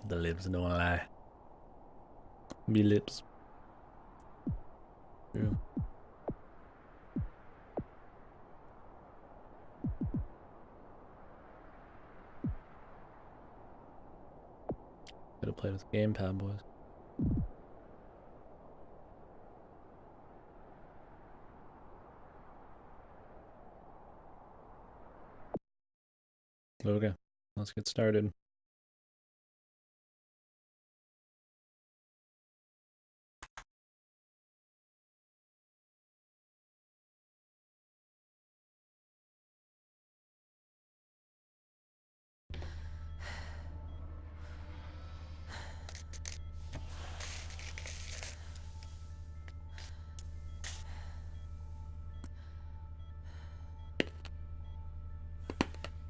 The lips don't lie. Be lips. True. Could have played with gamepad, boys. Okay, let's get started.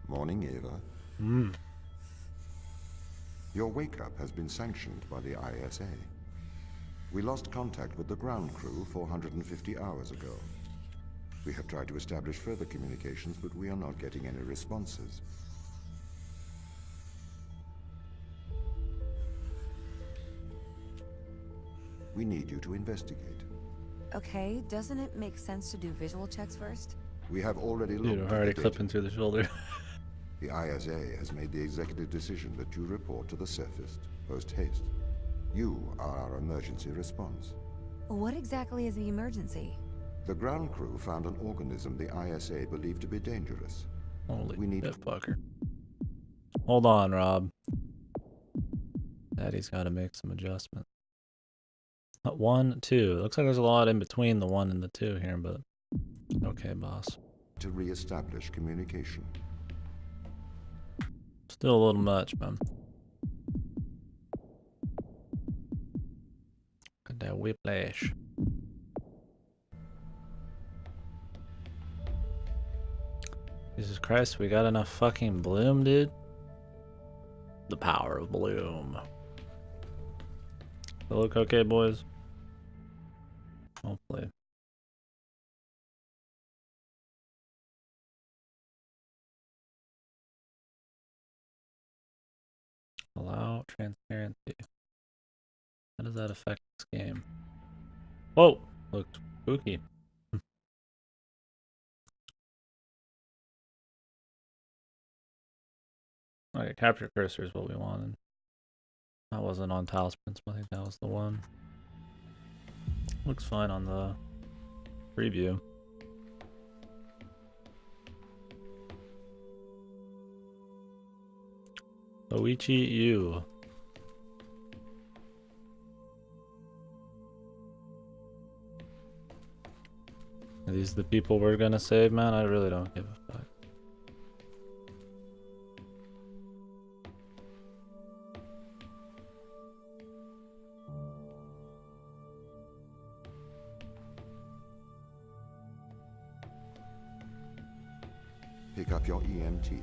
Morning, Eva. Your wake-up has been sanctioned by the ISA. We lost contact with the ground crew 450 hours ago. We have tried to establish further communications, but we are not getting any responses. We need you to investigate. Okay, doesn't it make sense to do visual checks first? We have already Dude, looked I'm at already the clipping data. through the shoulder. The ISA has made the executive decision that you report to the surface post-haste. You are our emergency response. What exactly is the emergency? The ground crew found an organism the ISA believed to be dangerous. Holy We need shit, fucker. Hold on, Rob. Daddy's got to make some adjustments. 1, 2. Looks like there's a lot in between the 1 and the 2 here, but okay, boss. to re-establish communication. Still a little much, man. Got that whiplash. Jesus Christ, we got enough fucking bloom, dude. The power of bloom. Does it look okay, boys? Hopefully. Allow transparency. How does that affect this game? Whoa! Looks spooky. Okay, capture cursor is what we wanted. That wasn't on Talismans, but I think that was the one. Looks fine on the preview. Oichi Yu. Are these the people we're gonna save, man? I really don't give a fuck. Pick up your EMT.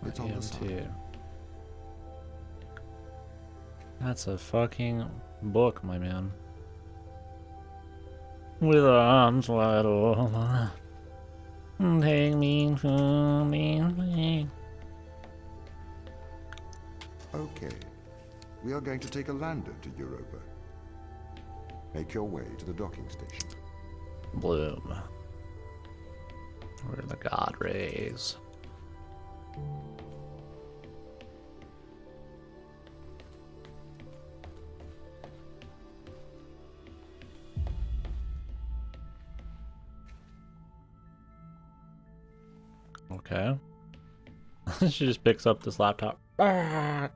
It's on the side. That's a fucking book, my man. With arms wide open. Take me to me. Okay. We are going to take a lander to Europa. Make your way to the docking station. Bloom. We're the god rays. Okay. She just picks up this laptop. Ah!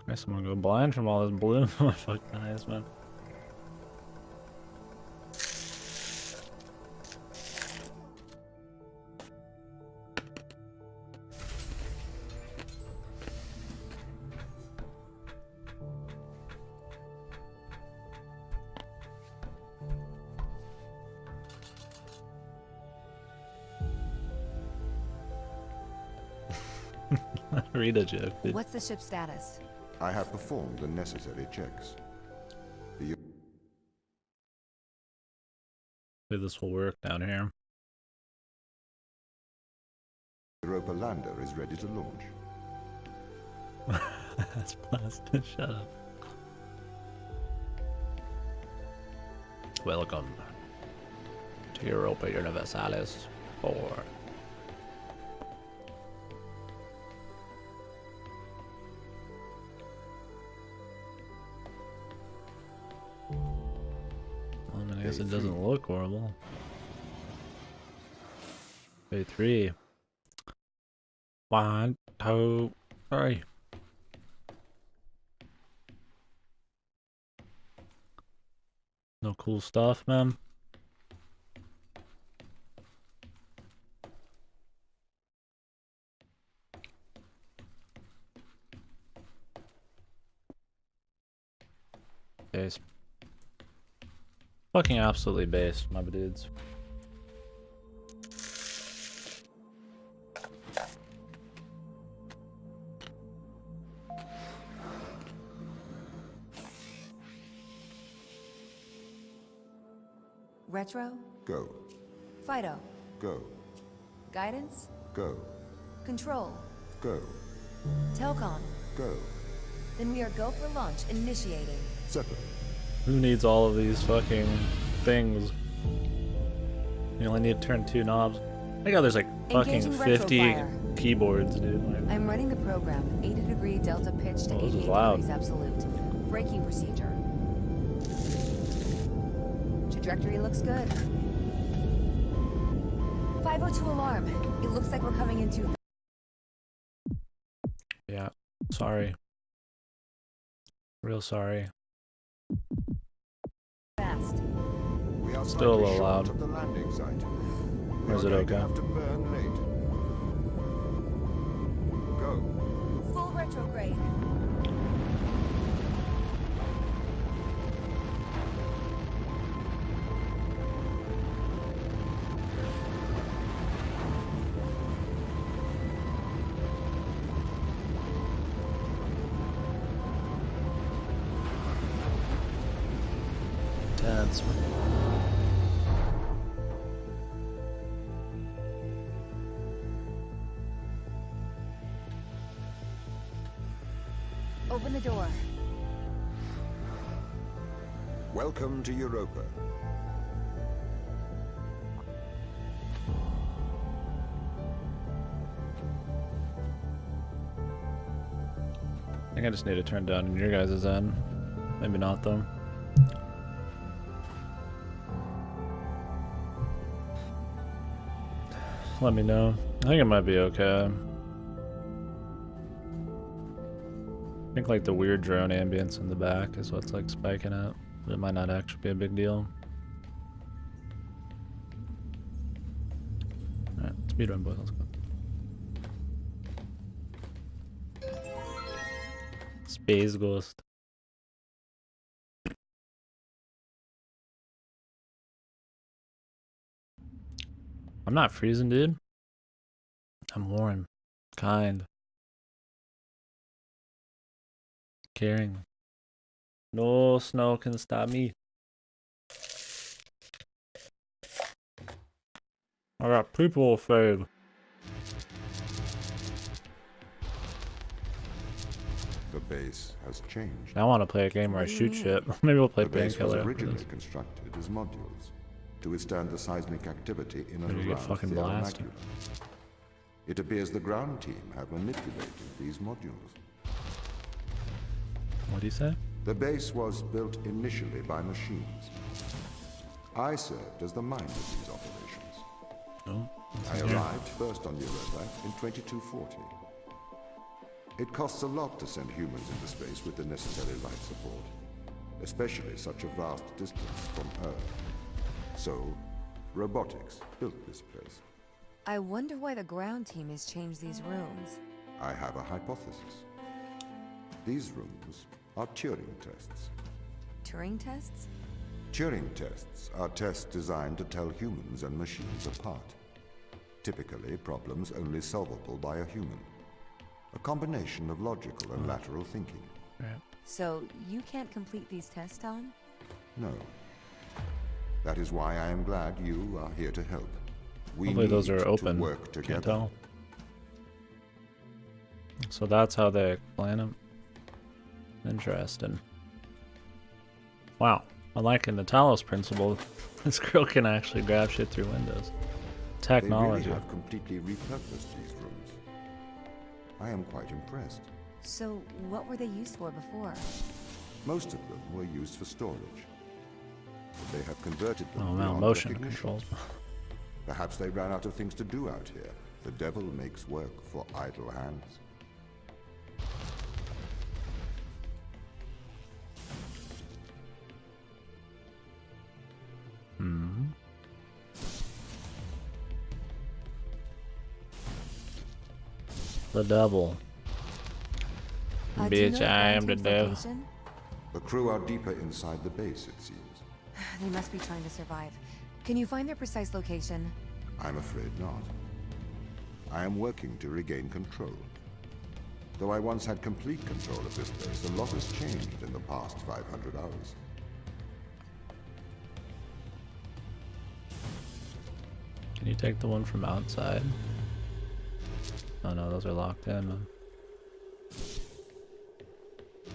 Christ, I'm gonna go blind from all this bloom in my fucking eyes, man. Read a joke, dude. What's the ship's status? I have performed the necessary checks. Maybe this will work down here. Europa lander is ready to launch. That's plastic. Shut up. Welcome to Europa Universalis 4. I mean, I guess it doesn't look horrible. Day 3. 1, 2, 3. No cool stuff, man. Base. Fucking absolutely based, my dudes. Retro? Go. Fido? Go. Guidance? Go. Control? Go. Telcon? Go. Then we are go for launch initiating. Zeppelin. Who needs all of these fucking things? You only need to turn 2 knobs. I got there's like fucking Engaging 50 retrofire. keyboards, dude. Like, I'm running the program 80-degree delta pitch to Oh, this is 88 loud. degrees absolute. Braking procedure. Trajectory looks good. 502 alarm. It looks like we're coming into. yeah, sorry. Real sorry. Fast. We are Still a slightly little short loud. of the landing site. Or is it We are going to okay? have to burn late. Go. Full retrograde. Tense. Open the door. Welcome to Europa. I think I just need to turn down your guys' end. Maybe not though. Let me know. I think it might be okay. I think like the weird drone ambience in the back is what's like spiking it. But it might not actually be a big deal. Alright, speedrun boys, let's go. Space Ghost. I'm not freezing, dude. I'm warm. Kind. Caring. No snow can stop me. I got people afraid. The base has changed. I want to play a game where I What do you shoot mean? shit. Maybe we'll play The base was Painkiller after originally this. constructed as modules to withstand the seismic activity in and Maybe get around fucking Theia blasted. Macula. It appears the ground team have manipulated these modules. What do you say? The base was built initially by machines. I served as the mind of these operations. Oh, I arrived first on Europa in 2240. It costs a lot to send humans into space with the necessary life support, especially such a vast distance from Earth. So, robotics built this place. I wonder why the ground team has changed these rooms. I have a hypothesis. These rooms are Turing tests. Turing tests? Turing tests are tests designed to tell humans and machines apart. Typically, problems only solvable by a human. A combination of logical and lateral thinking. right. So, you can't complete these tests, Tom? No. That is why I am glad you are here to help. We Hopefully those need are to open. work together. Can't tell. So that's how they explain them. Interesting. Wow. Unlike in the Talos principle, this girl can actually grab shit through windows. Technology. They really have completely repurposed these rooms. I am quite impressed. So, what were they used for before? Most of them were used for storage. But they have converted them Oh, beyond motion recognition. controls. Perhaps they ran out of things to do out here. The devil makes work for idle hands. Hmm. The devil. Do you Bitch, know I am the Valentine's devil. location? The crew are deeper inside the base, it seems. They must be trying to survive. Can you find their precise location? I'm afraid not. I am working to regain control. Though I once had complete control of this base, a lot has changed in the past 500 hours. Can you take the one from outside? Oh no, those are locked in. Man.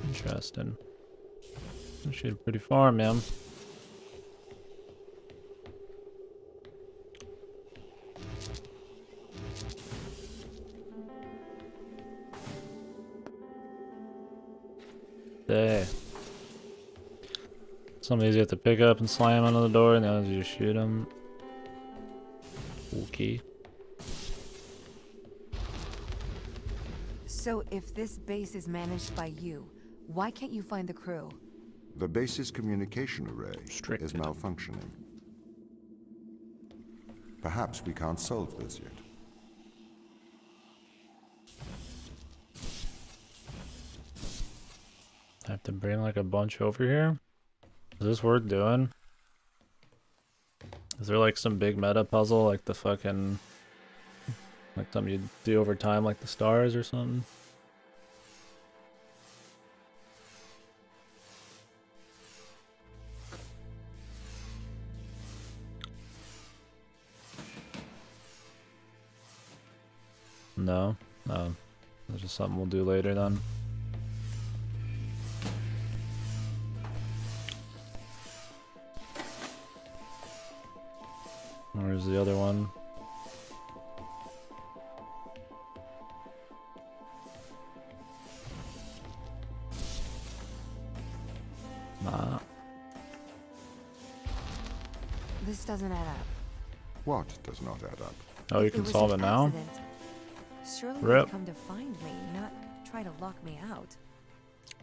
Interesting. You shoot pretty far, man. Hey. Some of these you have to pick up and slam under the door, and the others you just shoot them. Okay. So, if this base is managed by you, why can't you find the crew? The base's communication array is Restricted. malfunctioning. Perhaps we can't solve this yet. I have to bring like a bunch over here. Is this worth doing? Is there like some big meta puzzle like the fucking like something you do over time like the stars or something? No? No. That's just something we'll do later then. Where's the other one? Nah. This doesn't add up. What does not add up? Oh, you If can was solve it an now? accident, surely Rip. they'd come to find me, not try to lock me out.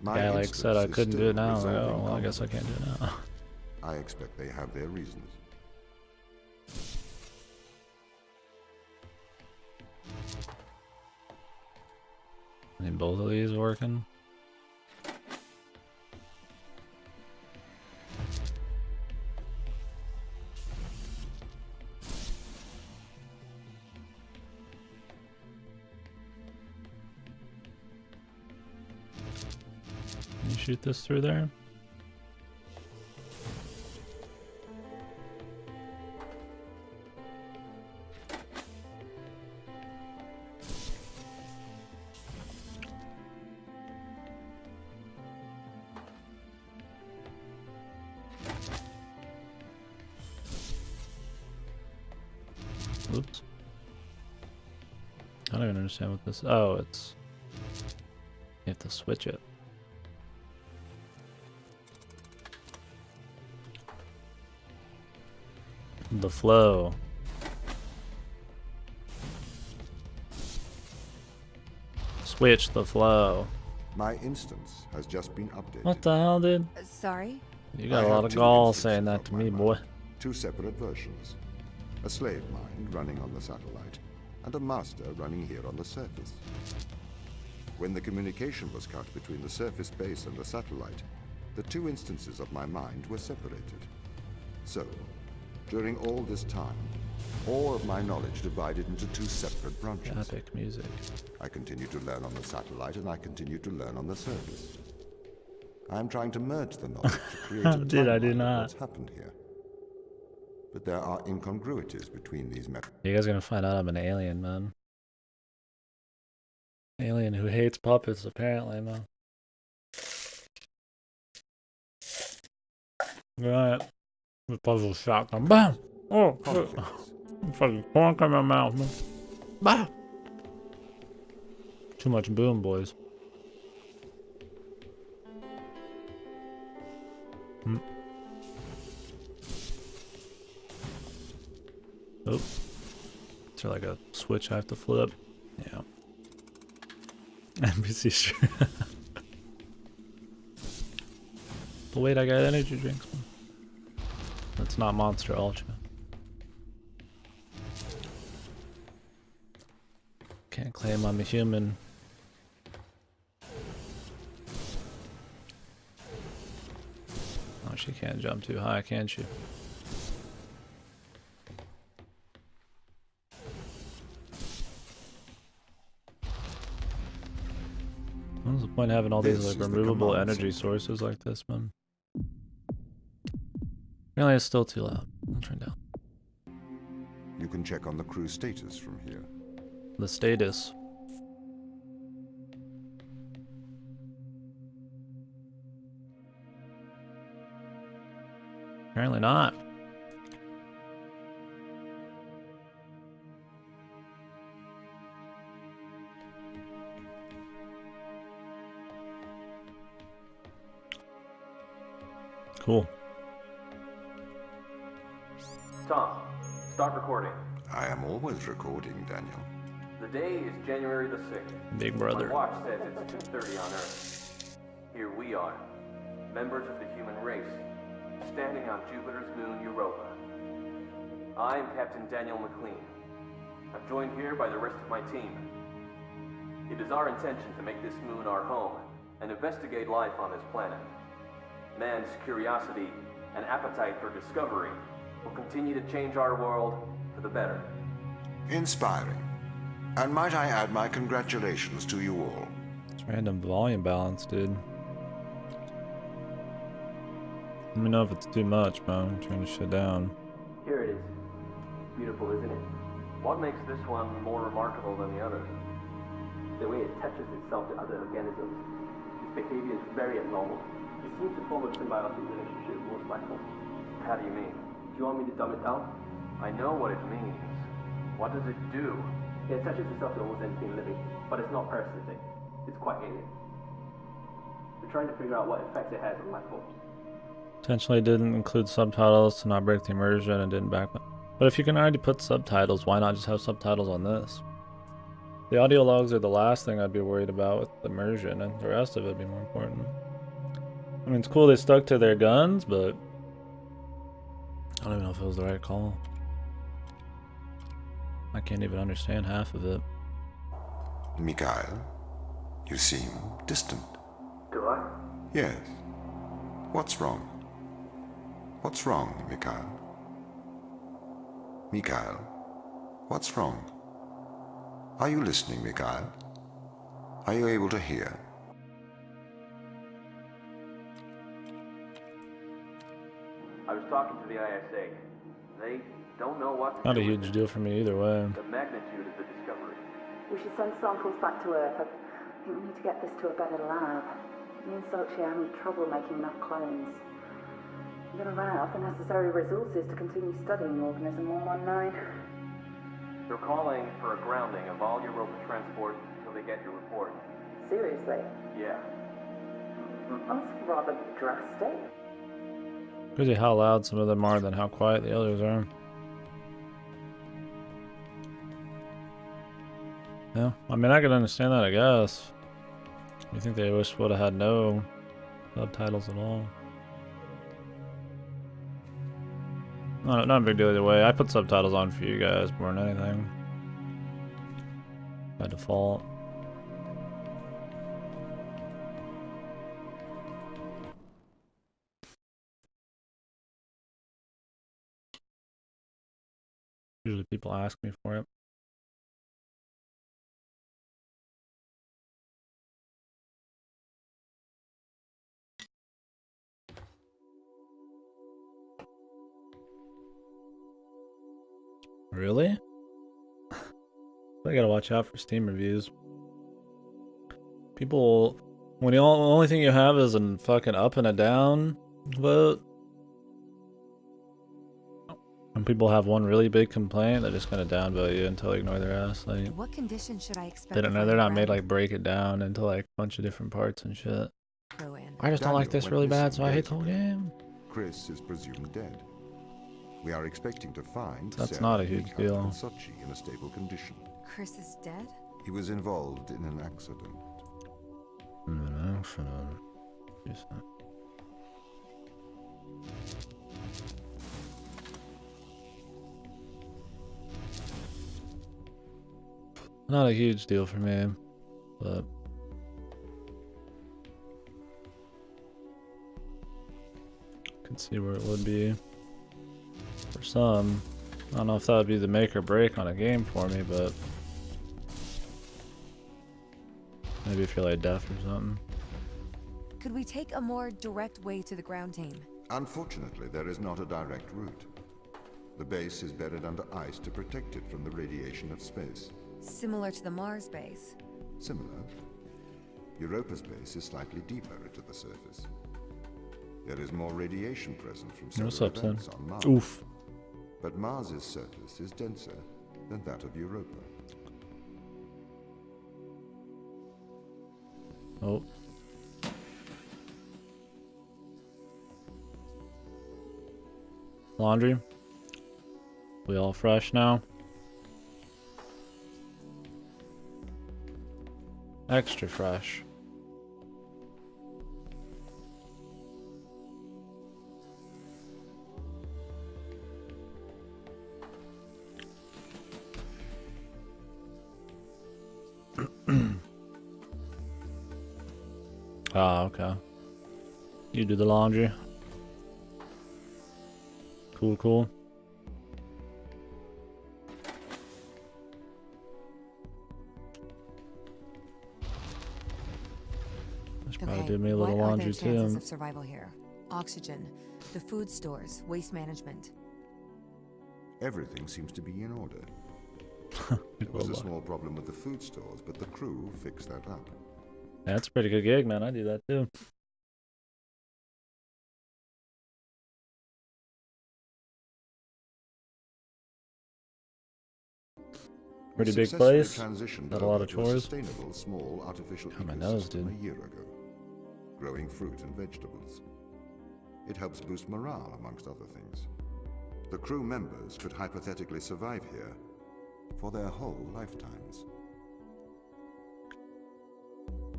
My Guy like instance said I is couldn't do still it now. Like, oh, resolving well, I guess I conflict. can't do it now. I expect they have their reasons. I think both of these working. Can you shoot this through there? Oops. I don't even understand what this. Oh, it's. You have to switch it. The flow. Switch the flow. My instance has just been updated. What the hell, dude? Sorry? You got I a lot have of two gall instances saying that of to my me, mind. boy. Two separate versions. A slave mind running on the satellite, and a master running here on the surface. When the communication was cut between the surface base and the satellite, the two instances of my mind were separated. So, during all this time, all of my knowledge divided into two separate branches. Epic music. I continue to learn on the satellite, and I continue to learn on the surface. I am trying to merge the knowledge to create a Dude, I do timeline of not. what's happened here. But there are incongruities between these methods. You guys gonna find out I'm an alien, man. Alien who hates puppets, apparently, man. Right. The puzzle shotgun. Bam! Oh, shit. Conflicts. Fucking corn in my mouth, man. Bam! Too much boom, boys. Hmm. Oh. Is there like a switch I have to flip? Yeah. NPC stream. But wait, I got energy drinks. That's not Monster Ultra. Can't claim I'm a human. Oh, she can't jump too high, can she? What's the point of having all these This like is the removable command energy center. sources like this, man? Apparently it's still too loud. I'll turn down. You can check on the crew status from here. The status. Apparently not. Cool. Tom, start recording. I am always recording, Daniel. The day is January the 6th. Big brother. My watch says it's 2:30 on Earth. Here we are, members of the human race, standing on Jupiter's moon Europa. I am Captain Daniel McLean. I'm joined here by the rest of my team. It is our intention to make this moon our home and investigate life on this planet. Man's curiosity and appetite for discovery will continue to change our world for the better. Inspiring. And might I add my congratulations to you all. It's random volume balance, dude. Let me know if it's too much, man. I'm turning this shit down. Here it is. Beautiful, isn't it? What makes this one more remarkable than the others? The way it attaches itself to other organisms. Its behavior is very abnormal. It seems to form a symbiotic relationship with most life forms. How do you mean? Do you want me to dumb it down? I know what it means. What does it do? It attaches itself to almost anything living, but it's not parasitic. It's quite alien. We're trying to figure out what effects it has on life forms. Intentionally didn't include subtitles to not break the immersion and didn't back. But if you can already put subtitles, why not just have subtitles on this? The audio logs are the last thing I'd be worried about with immersion, and the rest of it would be more important. I mean, it's cool they stuck to their guns, but I don't even know if it was the right call. I can't even understand half of it. Mikhail, you seem distant. Do I? Yes. What's wrong? What's wrong, Mikhail? Mikhail, what's wrong? Are you listening, Mikhail? Are you able to hear? I was talking to the ISA. They don't know what to Not do a with huge it. deal for me either way. The magnitude of the discovery. We should send samples back to Earth. I think we need to get this to a better lab. Me and Sochi are having trouble making enough clones. We're going to run out of the necessary resources to continue studying Organism 119. They're calling for a grounding of all Europa transport until they get your report. Seriously? Yeah. That's rather drastic. Crazy how loud some of them are than how quiet the others are. Yeah, I mean, I can understand that, I guess. You think they wish would have had no subtitles at all? Not a big deal either way. I put subtitles on for you guys more than anything. By default. Usually people ask me for it. Really? I gotta watch out for Steam reviews. People, when the only thing you have is a fucking up and a down vote, and people have one really big complaint, they're just gonna downvote you until they ignore their ass. Like, What conditions should I expect? they don't know, before they're the not made ground like break it down into like a bunch of different parts and shit. crew in? I just don't like Daniel this went really bad, missing so I hate days the whole ago. game. Chris is presumed dead. We are expecting to find That's Sarah, not a huge Mika, deal. and Sochi in a stable condition. Chris is dead? He was involved in an accident. Not a huge deal for me, but can see where it would be for some. I don't know if that would be the make or break on a game for me, but maybe if you're like deaf or something. Could we take a more direct way to the ground team? Unfortunately, there is not a direct route. The base is buried under ice to protect it from the radiation of space. Similar to the Mars base. Similar, Europa's base is slightly deeper into the surface. There is more radiation present from What's solar up, son? events on Mars. Oof. But Mars's surface is denser than that of Europa. Oh. Laundry. We all fresh now? Extra fresh. Ah, okay. You do the laundry. Cool, cool. I should probably do me a little what are laundry their chances too. of survival here? Oxygen, the food stores, waste management. Everything seems to be in order. There was a small problem with the food stores, but the crew fixed that up. That's a pretty good gig, man. I do that too. Pretty We big successfully place. transitioned Got a lot over of to a chores. sustainable small artificial Got my nose, ecosystem dude. a year ago, growing fruit and vegetables. It helps boost morale, amongst other things. The crew members could hypothetically survive here for their whole lifetimes.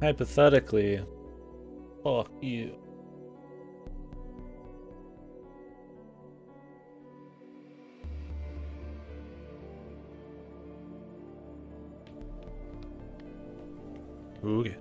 Hypothetically, fuck you. Okay.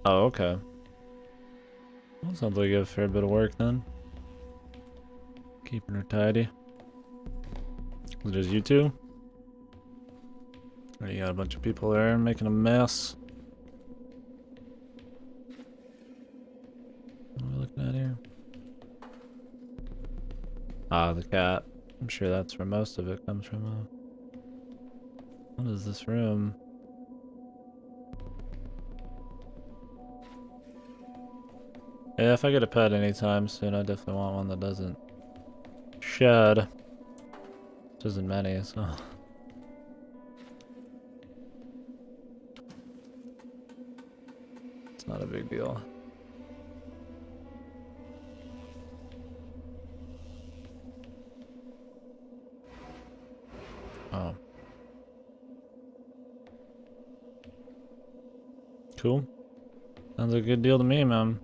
Oh, okay. Well, sounds like you have a fair bit of work then. Keeping her tidy. Is it just you two? Or you got a bunch of people there making a mess? What are we looking at here? Ah, the cat. I'm sure that's where most of it comes from. What is this room? Yeah, if I get a pet anytime soon, I definitely want one that doesn't shed. Which isn't many, so. It's not a big deal. Oh. Cool. Sounds like a good deal to me, man.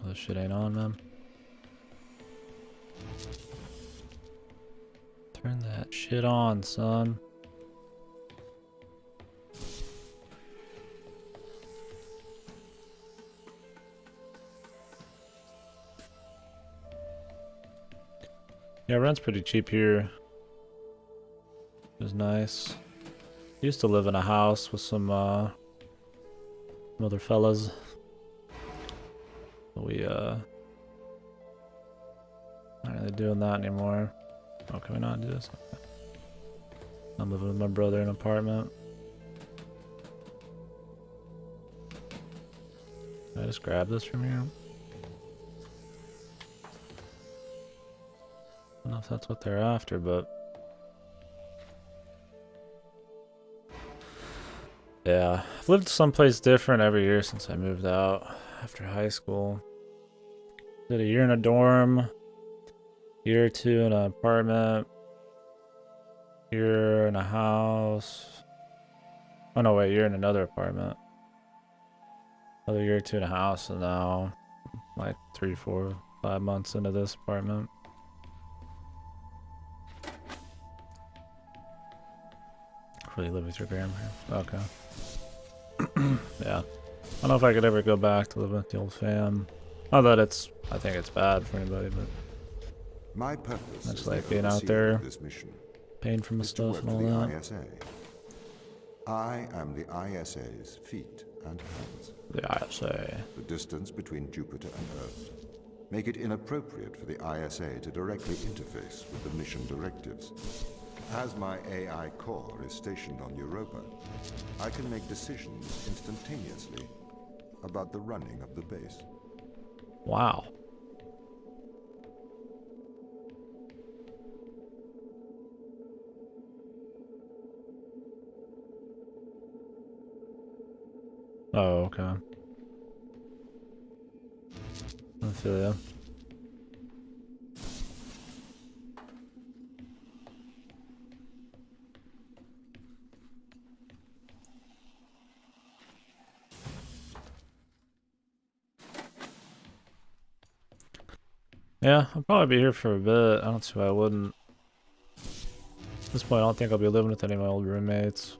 Oh, this shit ain't on, man. Turn that shit on, son. Yeah, rent's pretty cheap here. Which is nice. Used to live in a house with some other fellas. We not really doing that anymore. Oh, can we not do this? Okay. I'm living with my brother in an apartment. Can I just grab this from here? I don't know if that's what they're after, but yeah, I've lived someplace different every year since I moved out after high school. Did a year in a dorm, year or two in an apartment, year in a house. Oh no, wait, year in another apartment. Another year or two in a house, and now like 3, 4, 5 months into this apartment. Really live with your grandparents? Okay. Yeah. I don't know if I could ever go back to live with the old fam. Not that I think it's bad for anybody, but My purpose I just as like the being out overseer there, of this mission paying for my is to stuff work and for all the that. ISA. I am the ISA's feet and hands. The ISA. The distance between Jupiter and Earth make it inappropriate for the ISA to directly interface with the mission directives. As my AI core is stationed on Europa, I can make decisions instantaneously about the running of the base. Wow. Oh, okay. I feel ya. Yeah, I'll probably be here for a bit. I don't see why I wouldn't. At this point, I don't think I'll be living with any of my old roommates.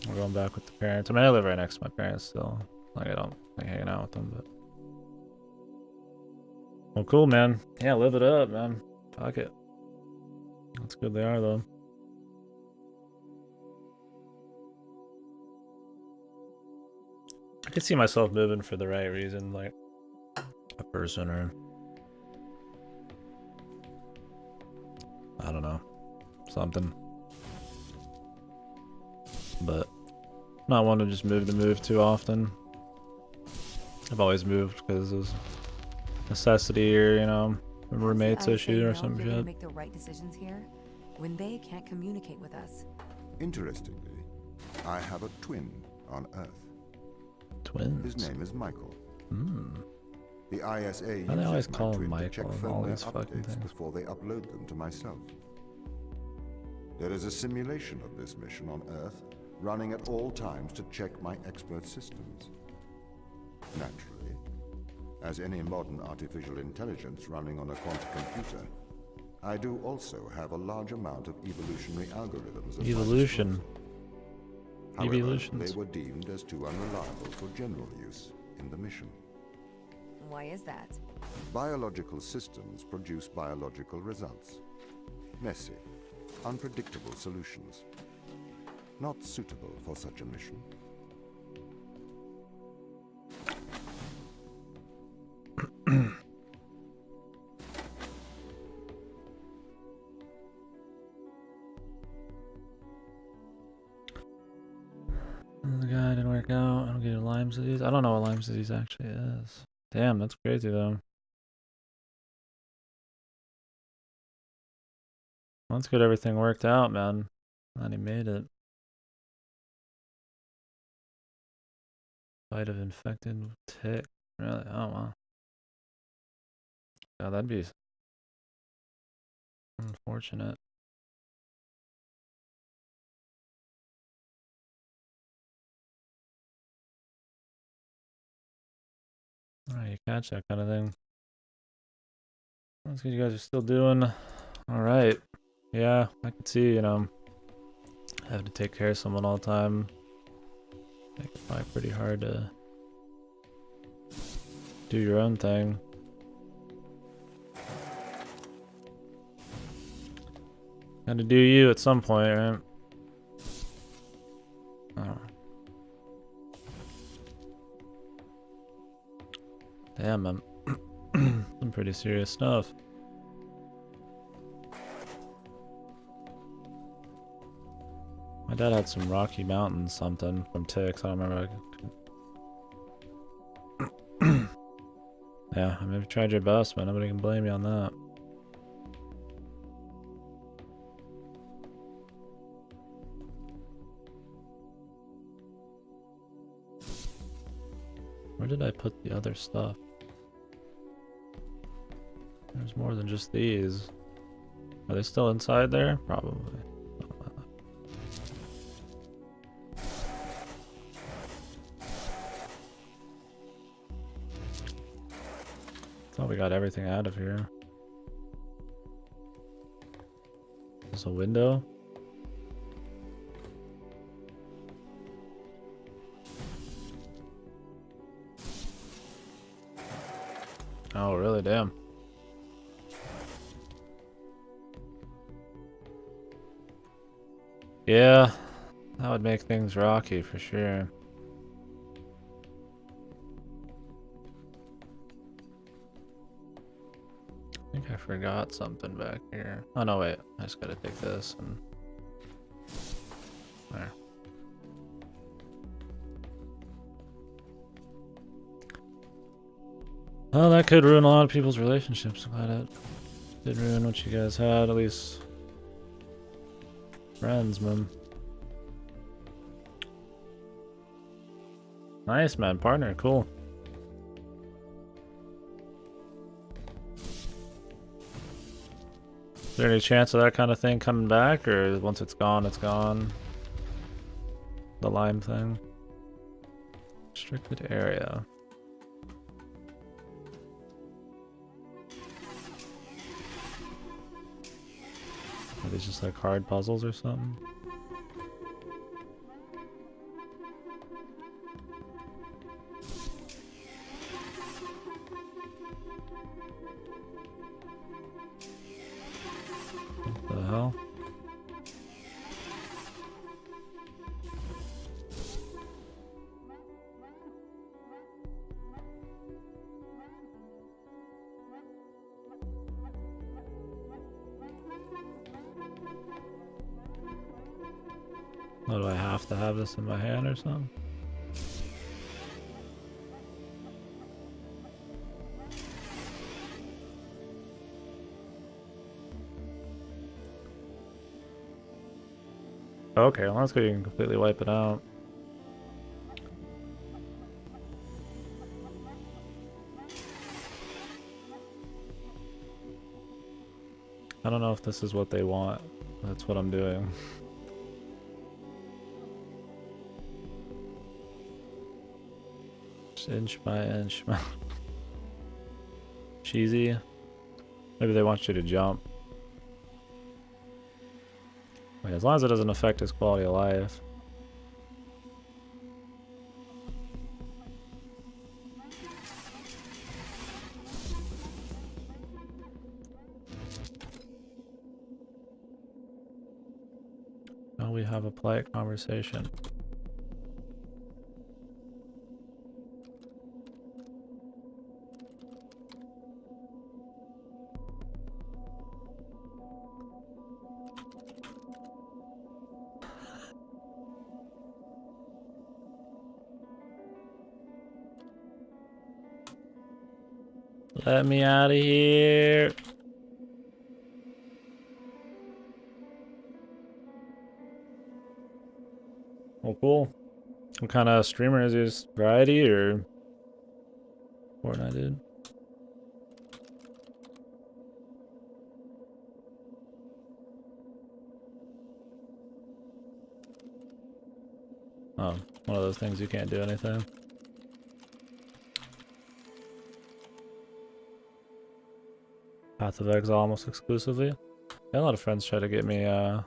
I'm going back with the parents. I mean, I live right next to my parents still. Like, I don't like hanging out with them, but. Well, cool, man. Yeah, live it up, man. Fuck it. That's good they are, though. I could see myself moving for the right reason, like a person or I don't know, something. But not one to just move too often. I've always moved because it was necessity or, you know, a roommate's issue or some shit. Make the right decisions here when they can't communicate with us. Interestingly, I have a twin on Earth. Twins. His name is Michael. Hmm. The ISA Why do they always uses my call him twin to Michael check and all firmware these fucking updates things? before they upload them to myself. There is a simulation of this mission on Earth running at all times to check my expert systems. Naturally, as any modern artificial intelligence running on a quantum computer, I do also have a large amount of evolutionary algorithms at my Evolution. disposal. However, Evolutions. they were deemed as too unreliable for general use in the mission. Why is that? Biological systems produce biological results. Messy, unpredictable solutions. Not suitable for such a mission. The guy didn't work out. I don't get Lyme disease. I don't know what Lyme disease actually is. Damn, that's crazy though. Well, that's good everything worked out, man. And he made it. Fight of infected tick. Really? Oh wow. Yeah, that'd be unfortunate. Alright, you catch that kind of thing. That's good you guys are still doing alright. Yeah, I could see, you know, having to take care of someone all the time. Make it probably pretty hard to do your own thing. Gotta do you at some point, right? Oh. Damn, I'm some pretty serious stuff. My dad had some Rocky Mountains something from ticks. I don't remember. Yeah, I mean, you tried your best, but nobody can blame you on that. Where did I put the other stuff? There's more than just these. Are they still inside there? Probably. Thought we got everything out of here. There's a window. Oh, really? Damn. Yeah, that would make things rocky for sure. I think I forgot something back here. Oh no, wait. I just gotta take this and... There. Well, that could ruin a lot of people's relationships. I'm glad it did ruin what you guys had, at least friends, man. Nice, man. Partner, cool. Is there any chance of that kind of thing coming back, or once it's gone, it's gone? The lime thing. Restricted area. Are these just like hard puzzles or something? What the hell? What, do I have to have this in my hand or something? Okay, well that's good. You can completely wipe it out. I don't know if this is what they want. That's what I'm doing. Just inch by inch. Cheesy. Maybe they want you to jump. Wait, as long as it doesn't affect his quality of life. Now we have a polite conversation. Let me out of here. Oh, cool. What kind of streamer is he? Just variety or Fortnite dude? Oh, one of those things you can't do anything. Path of Exile almost exclusively. A lot of friends try to get me to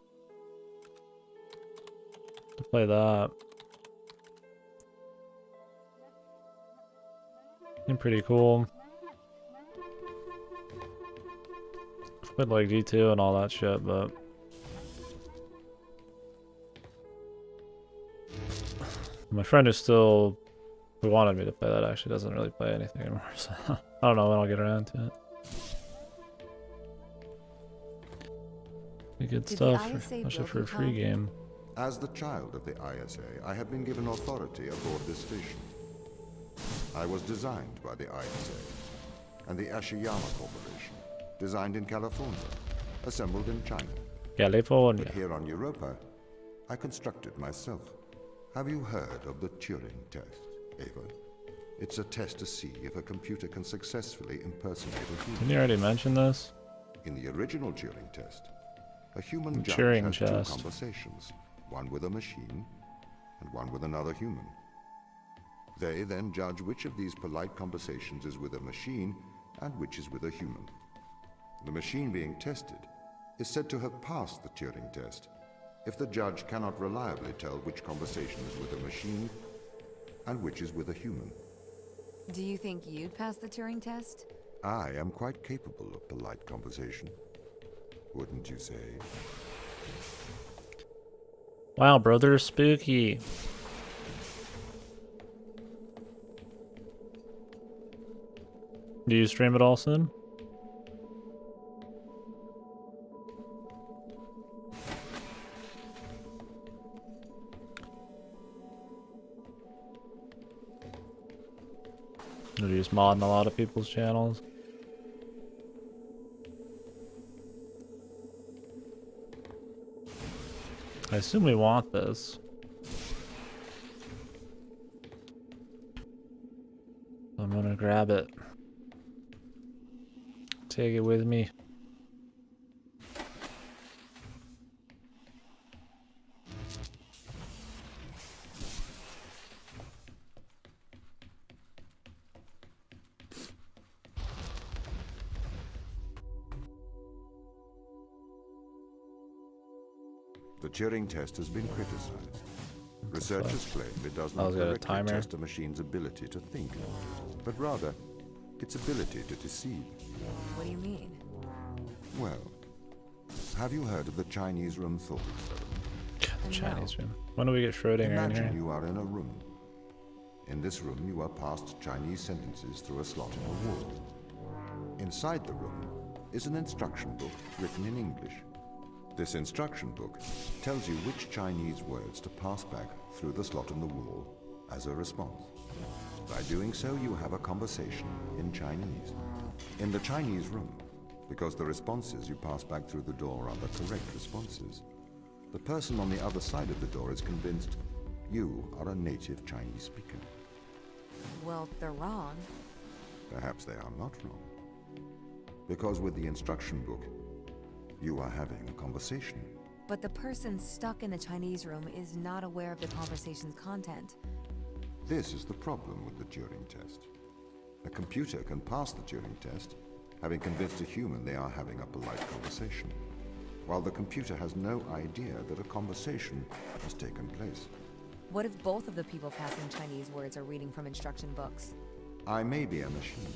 play that. Seemed pretty cool. I've played like G2 and all that shit, but my friend who wanted me to play that actually doesn't really play anything anymore, so I don't know when I'll get around to it. Good stuff, especially for a free game. As the child of the ISA, I have been given authority aboard this station. I was designed by the ISA and the Ashiyama Corporation, designed in California, assembled in China. California. But here on Europa, I constructed myself. Have you heard of the Turing test, Ava? It's a test to see if a computer can successfully impersonate a human. Didn't you already mention this? In the original Turing test, a human The judge Turing has test. two conversations, one with a machine and one with another human. They then judge which of these polite conversations is with a machine and which is with a human. The machine being tested is said to have passed the Turing test if the judge cannot reliably tell which conversation is with a machine and which is with a human. Do you think you'd pass the Turing test? I am quite capable of polite conversation, wouldn't you say? Wow, brother, spooky. Do you stream it all soon? Or do you just mod in a lot of people's channels? I assume we want this. I'm gonna grab it. Take it with me. The Turing test has been criticized. Researchers claim it does not got a correctly timer. test a machine's ability to think, but rather its ability to deceive. What do you mean? Well, have you heard of the Chinese room thought experiment? The Chinese room. When do we get Schrodinger in Imagine here? you are in a room. In this room, you are passed Chinese sentences through a slot in the wall. Inside the room is an instruction book written in English. This instruction book tells you which Chinese words to pass back through the slot in the wall as a response. By doing so, you have a conversation in Chinese. In the Chinese room, because the responses you pass back through the door are the correct responses, the person on the other side of the door is convinced you are a native Chinese speaker. Well, they're wrong. Perhaps they are not wrong. Because with the instruction book, you are having a conversation. But the person stuck in the Chinese room is not aware of the conversation's content. This is the problem with the Turing test. A computer can pass the Turing test, having convinced a human they are having a polite conversation, while the computer has no idea that a conversation has taken place. What if both of the people passing Chinese words are reading from instruction books? I may be a machine,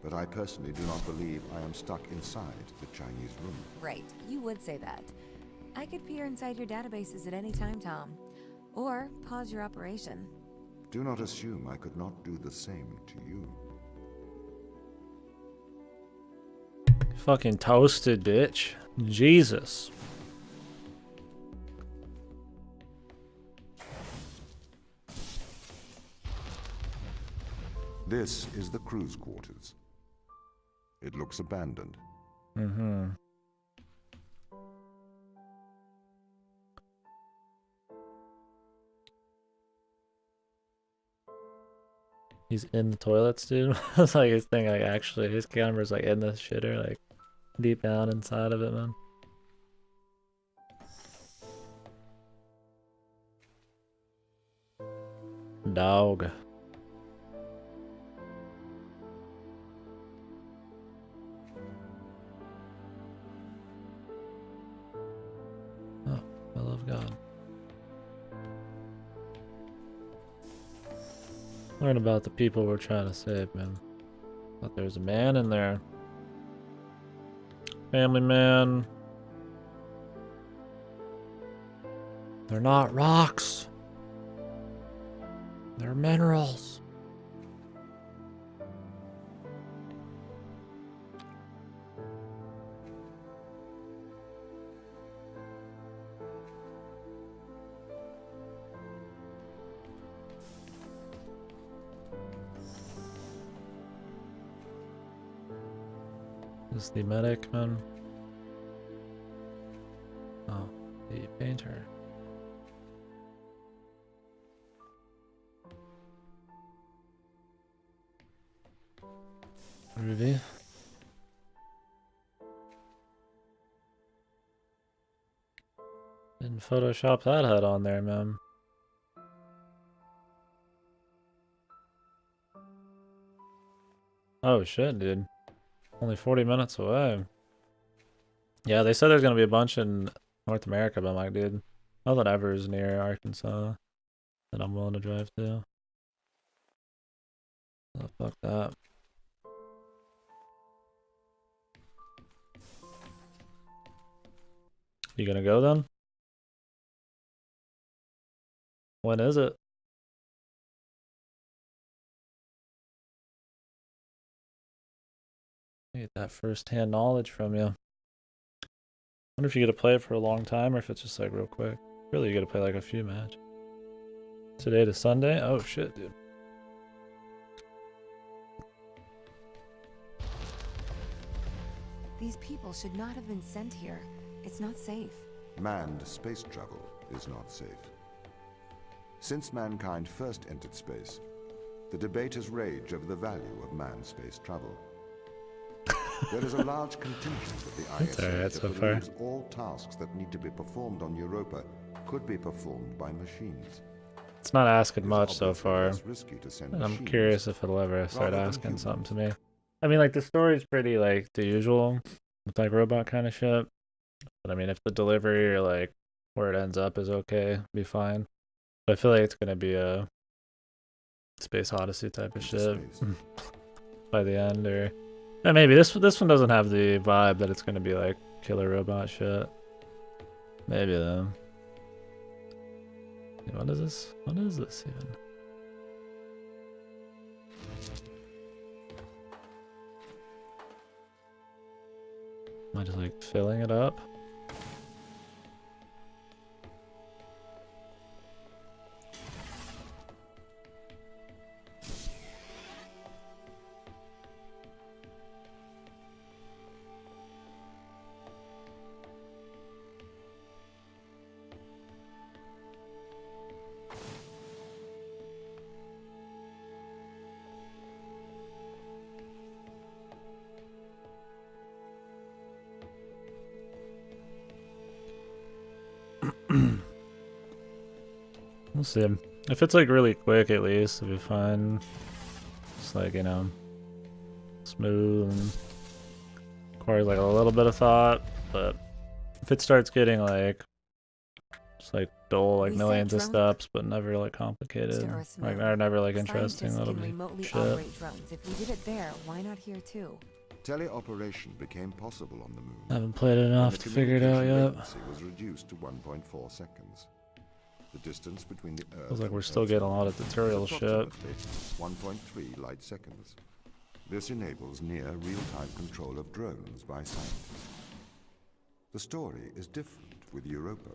but I personally do not believe I am stuck inside the Chinese room. Right, you would say that. I could peer inside your databases at any time, Tom. Or pause your operation. Do not assume I could not do the same to you. Fucking toasted, bitch. Jesus. This is the crew's quarters. It looks abandoned. Mm-hmm. He's in the toilets, dude. It's like his thing, like actually, his camera's like in the shitter, like deep down inside of it, man. Dog. Learn about the people we're trying to save, man. But there's a man in there. Family man. They're not rocks. They're minerals. This is the medic, man. Oh, the painter. Ruby. Didn't Photoshop that head on there, man. Oh shit, dude. Only 40 minutes away. Yeah, they said there's gonna be a bunch in North America, but I'm like, dude, nothing ever is near Arkansas that I'm willing to drive to. Oh, fuck that. You gonna go then? When is it? Get that first-hand knowledge from you. Wonder if you get to play it for a long time or if it's just like real quick. Really, you get to play like a few matches. Today to Sunday? Oh shit, dude. These people should not have been sent here. It's not safe. Manned space travel is not safe. Since mankind first entered space, the debate has raged over the value of manned space travel. There is a large contingent of the ISA that believes all tasks that need to be performed on Europa could be performed by machines. It's not asking much so far. And I'm curious if it'll ever start asking something to me. I mean, like, the story's pretty, like, the usual, with, like, robot kind of shit. But, I mean, if the delivery or, like, where it ends up is okay, be fine. But I feel like it's gonna be a Space Odyssey type of shit by the end, or... Yeah, maybe. This one doesn't have the vibe that it's gonna be, like, killer robot shit. Maybe, though. What is this? What is this, even? Am I just like filling it up? We'll see. If it's like really quick, at least it'll be fine. Just like, you know, smooth and requires like a little bit of thought. But if it starts getting like just like dull, like millions of steps, but never like complicated, like or never like interesting, that'll be shit. If we did it there, why not here too? Teleoperation became possible on the moon. I haven't played it enough to figure it out yet. Latency was reduced to 1.4 seconds. The distance between the Earth Feels like we're still getting a lot of tutorial shit. 1.3 light seconds. This enables near real-time control of drones by scientists. The story is different with Europa,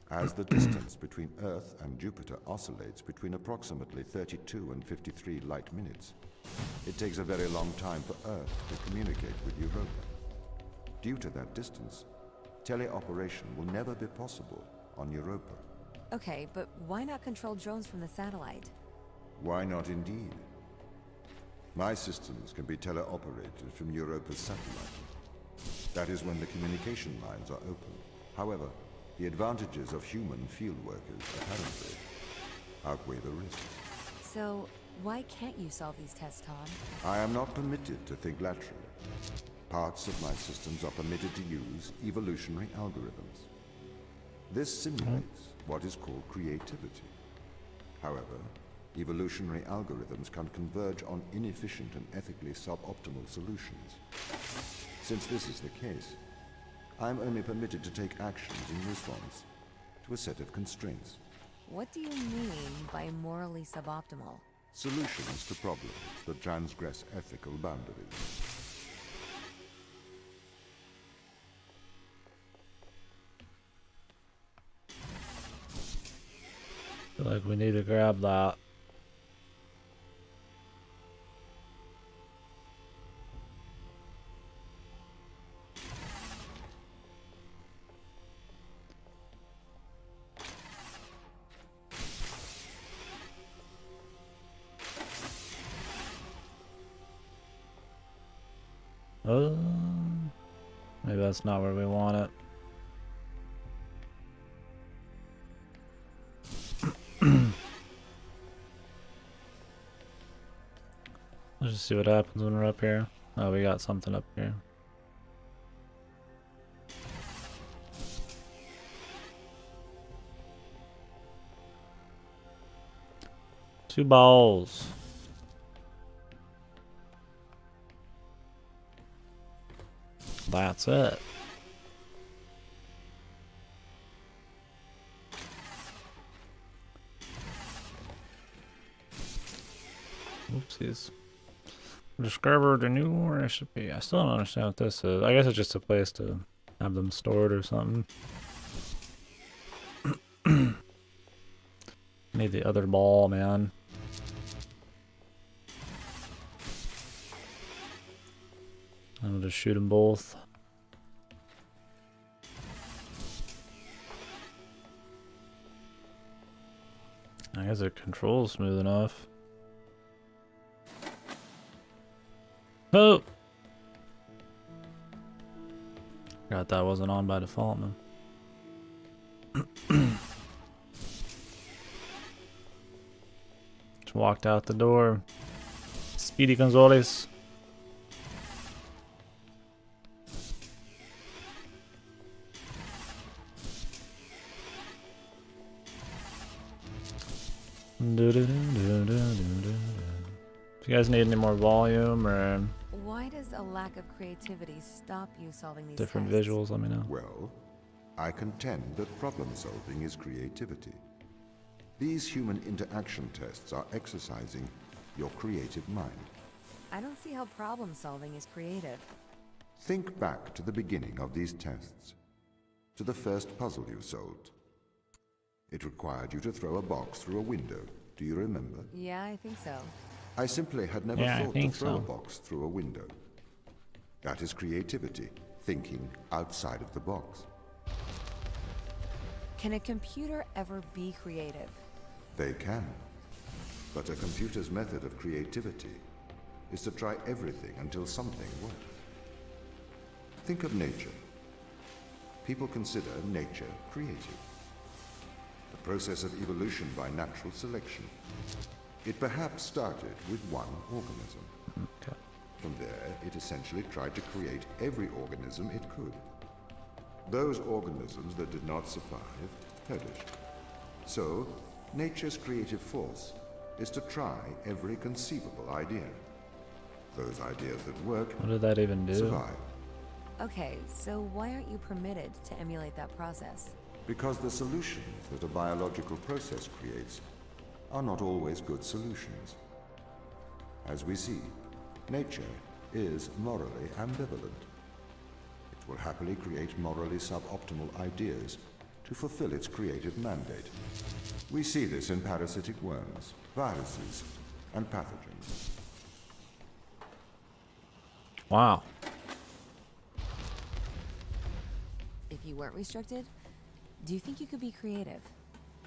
as the distance between Earth and Jupiter oscillates between approximately 32 and 53 light minutes. It takes a very long time for Earth to communicate with Europa. Due to that distance, teleoperation will never be possible on Europa. Okay, but why not control drones from the satellite? Why not indeed? My systems can be teleoperated from Europa's satellite. That is when the communication lines are open. However, the advantages of human field workers apparently outweigh the risks. So, why can't you solve these tests, Tom? I am not permitted to think laterally. Parts of my systems are permitted to use evolutionary algorithms. This simulates what is called creativity. However, evolutionary algorithms can converge on inefficient and ethically suboptimal solutions. Since this is the case, I am only permitted to take actions in response to a set of constraints. What do you mean by morally suboptimal? Solutions to problems that transgress ethical boundaries. I feel like we need to grab that. Maybe that's not where we want it. Let's just see what happens when we're up here. Oh, we got something up here. Two balls. That's it. Oopsies. Discovered a new recipe. I still don't understand what this is. I guess it's just a place to have them stored or something. Need the other ball, man. I'll just shoot them both. I guess it controls smooth enough. Oh! Forgot that wasn't on by default, man. Just walked out the door. Speedy Gonzales. If you guys need any more volume or Why does a lack of creativity stop you solving these different tests? visuals, let me know. Well, I contend that problem solving is creativity. These human interaction tests are exercising your creative mind. I don't see how problem solving is creative. Think back to the beginning of these tests, to the first puzzle you solved. It required you to throw a box through a window. Do you remember? Yeah, I think so. I simply had never Yeah, I thought to think throw a so. box through a window. That is creativity, thinking outside of the box. Can a computer ever be creative? They can. But a computer's method of creativity is to try everything until something works. Think of nature. People consider nature creative. The process of evolution by natural selection. It perhaps started with one organism. Okay. From there, it essentially tried to create every organism it could. Those organisms that did not survive perished. So, nature's creative force is to try every conceivable idea. Those ideas that work What did that even do? survive. Okay, so why aren't you permitted to emulate that process? Because the solutions that a biological process creates are not always good solutions. As we see, nature is morally ambivalent. It will happily create morally suboptimal ideas to fulfill its creative mandate. We see this in parasitic worms, viruses, and pathogens. Wow. If you weren't restricted, do you think you could be creative?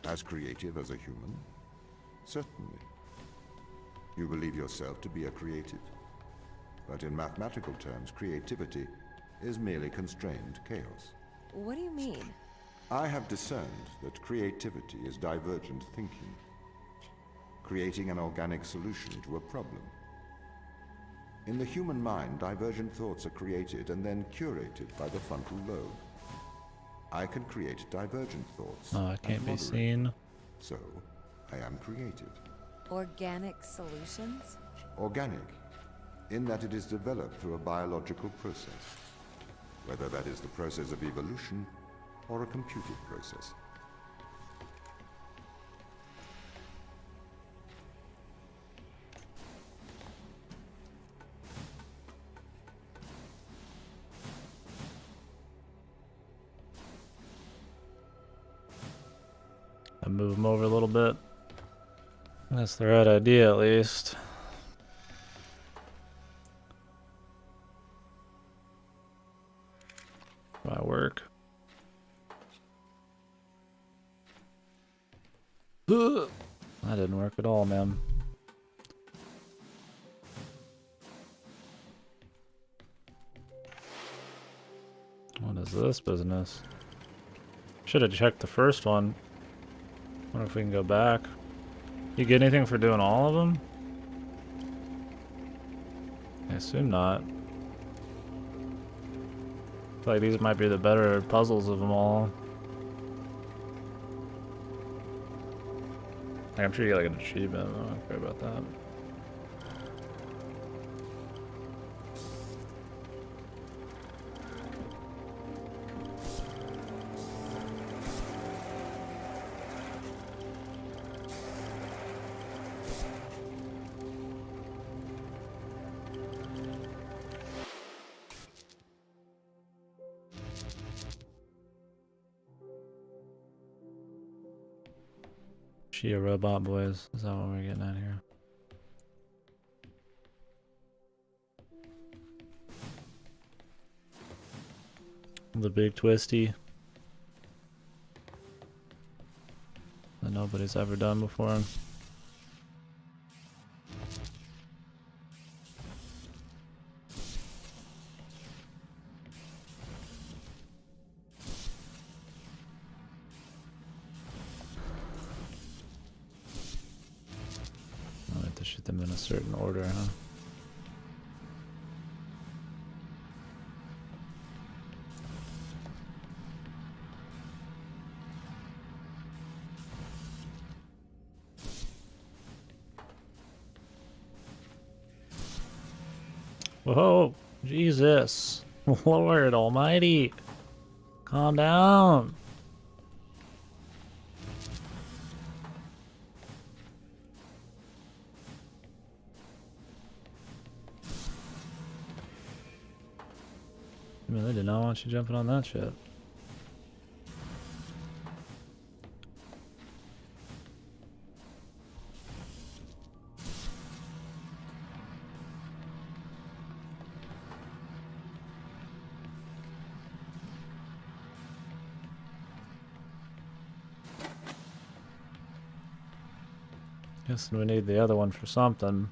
As creative as a human? Certainly. You believe yourself to be a creative. But in mathematical terms, creativity is merely constrained chaos. What do you mean? I have discerned that creativity is divergent thinking, creating an organic solution to a problem. In the human mind, divergent thoughts are created and then curated by the frontal lobe. I can create divergent thoughts. Oh, it can't be and moderate seen. them. So, I am creative. Organic solutions? Organic, in that it is developed through a biological process, whether that is the process of evolution or a computed process. I move them over a little bit. That's the right idea, at least. Might work. That didn't work at all, man. What is this business? Should have checked the first one. Wonder if we can go back. You get anything for doing all of them? I assume not. Like these might be the better puzzles of them all. Like, I'm sure you get like an achievement. I don't care about that. She a robot, boys? Is that what we're getting at here? The big twisty that nobody's ever done before. I have to shoot them in a certain order, huh? Whoa, Jesus, Lord Almighty, calm down. I mean, they did not want you jumping on that shit. Guess we need the other one for something.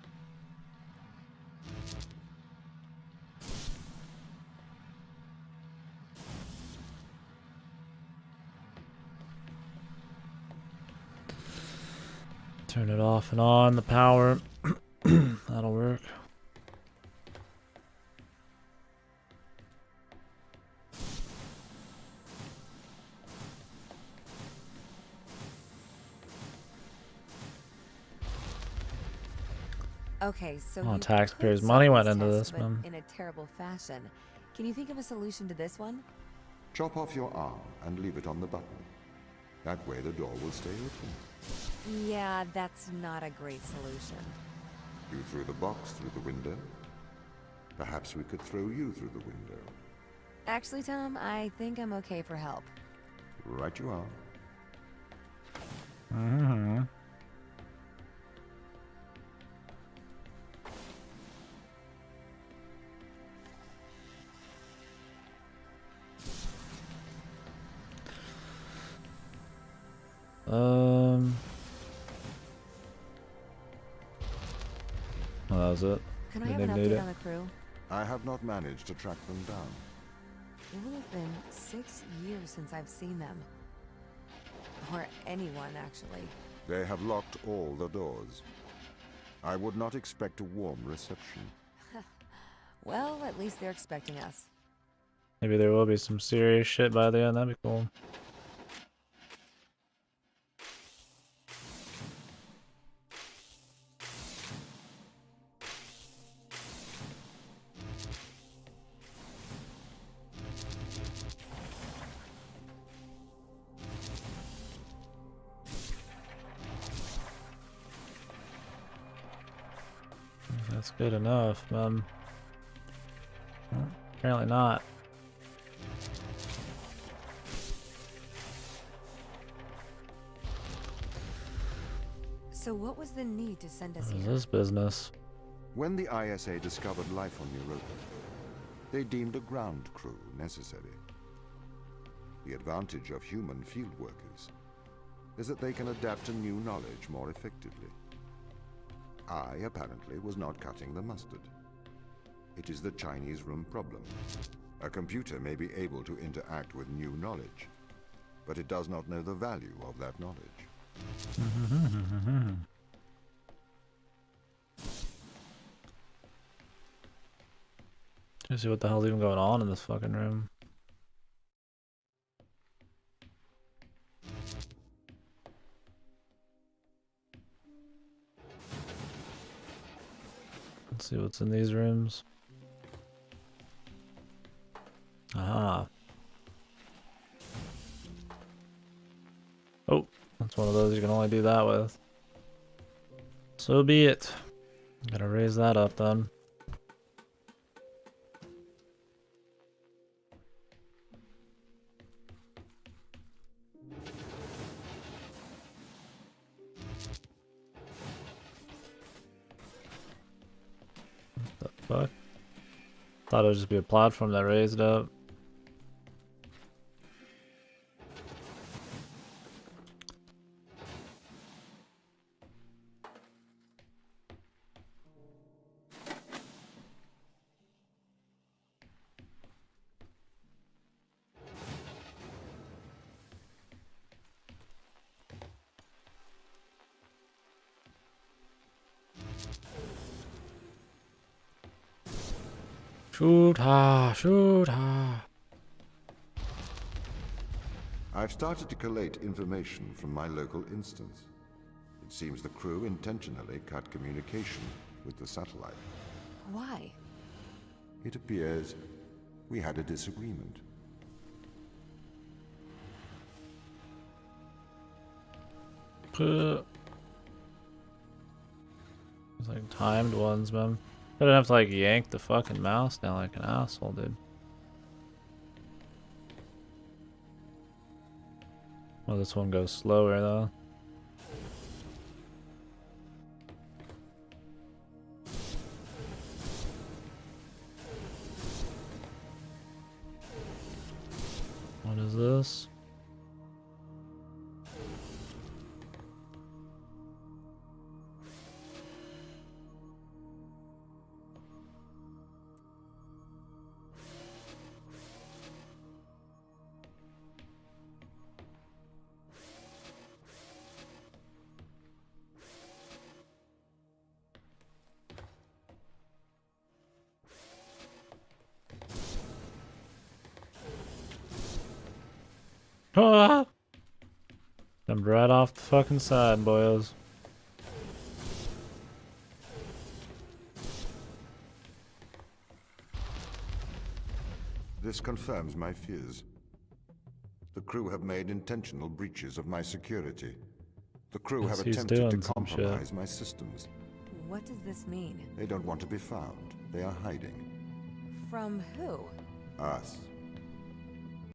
Turn it off and on, the power. That'll work. Okay, so Oh, you taxpayers' could money solve went this into test, this, but man. in a terrible fashion. Can you think of a solution to this one? Chop off your arm and leave it on the button. That way the door will stay open. Yeah, that's not a great solution. You threw the box through the window. Perhaps we could throw you through the window. Actually, Tom, I think I'm okay for help. Right you are. Mm-hmm. Well, that was it. Can I Did have they an need update it? on the crew? I have not managed to track them down. It will have been 6 years since I've seen them. Or anyone, actually. They have locked all the doors. I would not expect a warm reception. Well, at least they're expecting us. Maybe there will be some serious shit by the end. That'd be cool. That's good enough, man. Apparently not. So what was the need to send us What is here? this business? When the ISA discovered life on Europa, they deemed a ground crew necessary. The advantage of human field workers is that they can adapt to new knowledge more effectively. I, apparently, was not cutting the mustard. It is the Chinese room problem. A computer may be able to interact with new knowledge, but it does not know the value of that knowledge. Let's see what the hell's even going on in this fucking room. Let's see what's in these rooms. Aha. Oh, that's one of those you can only do that with. So be it. Gotta raise that up then. What the fuck? Thought it would just be a platform that raised up. Shoot ha, shoot ha. I've started to collate information from my local instance. It seems the crew intentionally cut communication with the satellite. Why? It appears we had a disagreement. It's like timed ones, man. I didn't have to like yank the fucking mouse down like an asshole, dude. Well, this one goes slower though. What is this? Ah! Jumped right off the fucking side, boyos. This confirms my fears. The crew have made intentional breaches of my security. The crew Yes, have he's attempted to doing some shit. compromise my systems. What does this mean? They don't want to be found. They are hiding. From who? Us.